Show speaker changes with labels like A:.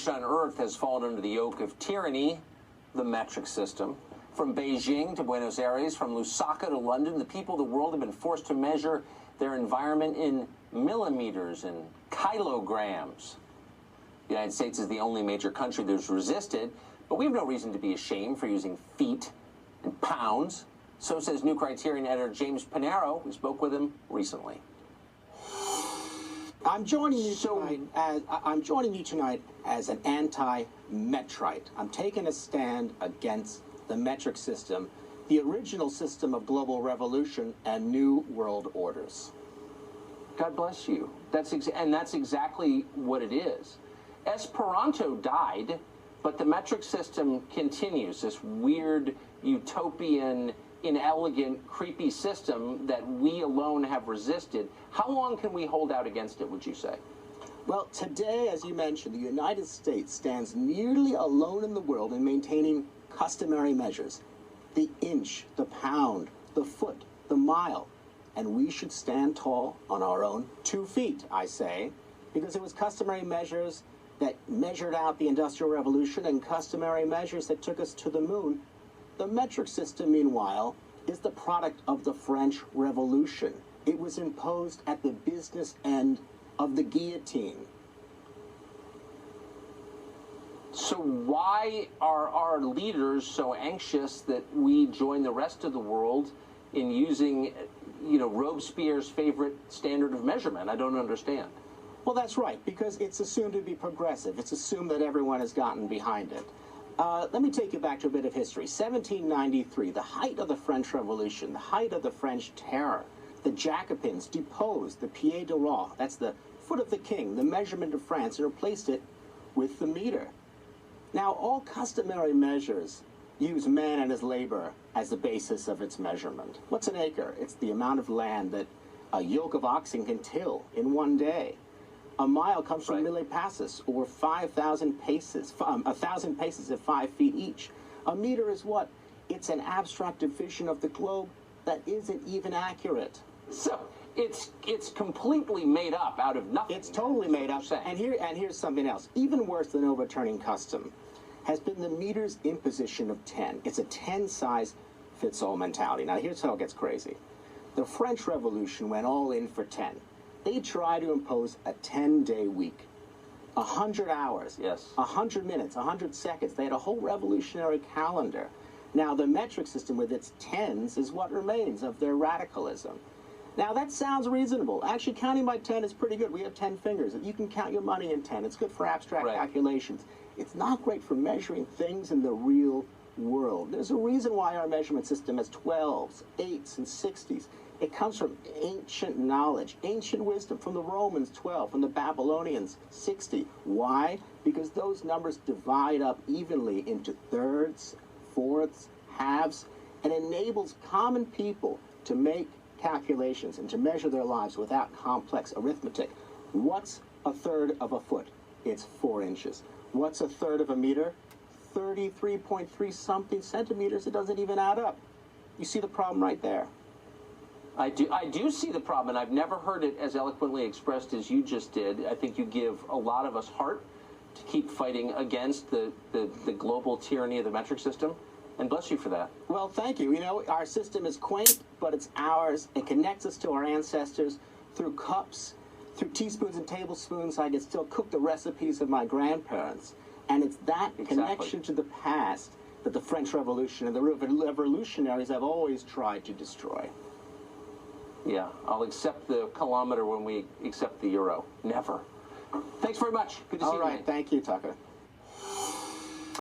A: nation on Earth has fallen under the yoke of tyranny, the metric system. From Beijing to Buenos Aires, from Lusaka to London, the people of the world have been forced to measure their environment in millimeters and kilograms. The United States is the only major country that's resisted, but we have no reason to be ashamed for using feet and pounds. So says New Criterion editor James Panaro, who spoke with him recently.
B: I'm joining you tonight as an anti-metrite. I'm taking a stand against the metric system, the original system of global revolution and new world orders.
A: God bless you. That's exactly what it is. Esperanto died, but the metric system continues, this weird, utopian, inelegant, creepy system that we alone have resisted. How long can we hold out against it, would you say?
B: Well, today, as you mentioned, the United States stands nearly alone in the world in maintaining customary measures. The inch, the pound, the foot, the mile. And we should stand tall on our own 2 feet, I say, because it was customary measures that measured out the Industrial Revolution and customary measures that took us to the moon. The metric system, meanwhile, is the product of the French Revolution. It was imposed at the business end of the guillotine.
A: So why are our leaders so anxious that we join the rest of the world in using, Robespierre's favorite standard of measurement? I don't understand.
B: Well, that's right, because it's assumed to be progressive. It's assumed that everyone has gotten behind it. Let me take you back to a bit of history. 1793, the height of the French Revolution, the height of the French Terror. The Jacobins deposed the pied de roi, that's the foot of the king, the measurement of France, and replaced it with the meter. Now, all customary measures use man and his labor as the basis of its measurement. What's an acre? It's the amount of land that a yoke of oxen can till in one day. A mile comes from millipassus, or 5,000 paces, 1,000 paces at 5 feet each. A meter is what? It's an abstract division of the globe that isn't even accurate.
A: So it's completely made up out of nothing.
B: It's totally made up. And here's something else. Even worse than overturning custom has been the meter's imposition of 10. It's a 10-size-fits-all mentality. Now, here's how it gets crazy. The French Revolution went all in for 10. They tried to impose a 10-day week. 100 hours, 100 minutes, 100 seconds. They had a whole revolutionary calendar. Now, the metric system with its tens is what remains of their radicalism. Now, that sounds reasonable. Actually, counting by 10 is pretty good. We have 10 fingers. You can count your money in 10. It's good for abstract calculations. It's not great for measuring things in the real world. There's a reason why our measurement system has 12s, 8s, and 60s. It comes from ancient knowledge, ancient wisdom, from the Romans, 12, from the Babylonians, 60. Why? Because those numbers divide up evenly into thirds, fourths, halves, and enables common people to make calculations and to measure their lives without complex arithmetic. What's a third of a foot? It's 4 inches. What's a third of a meter? 33.3 something centimeters. It doesn't even add up. You see the problem right there.
A: I do see the problem, and I've never heard it as eloquently expressed as you just did. I think you give a lot of us heart to keep fighting against the global tyranny of the metric system, and bless you for that.
B: Well, thank you. Our system is quaint, but it's ours. It connects us to our ancestors through cups, through teaspoons and tablespoons. I can still cook the recipes of my grandparents, and it's that connection to the past that the French Revolution and the revolutionaries have always tried to destroy.
A: Yeah, I'll accept the kilometer when we accept the euro. Never. Thanks very much. Good to see you.
B: All right, thank you, Tucker.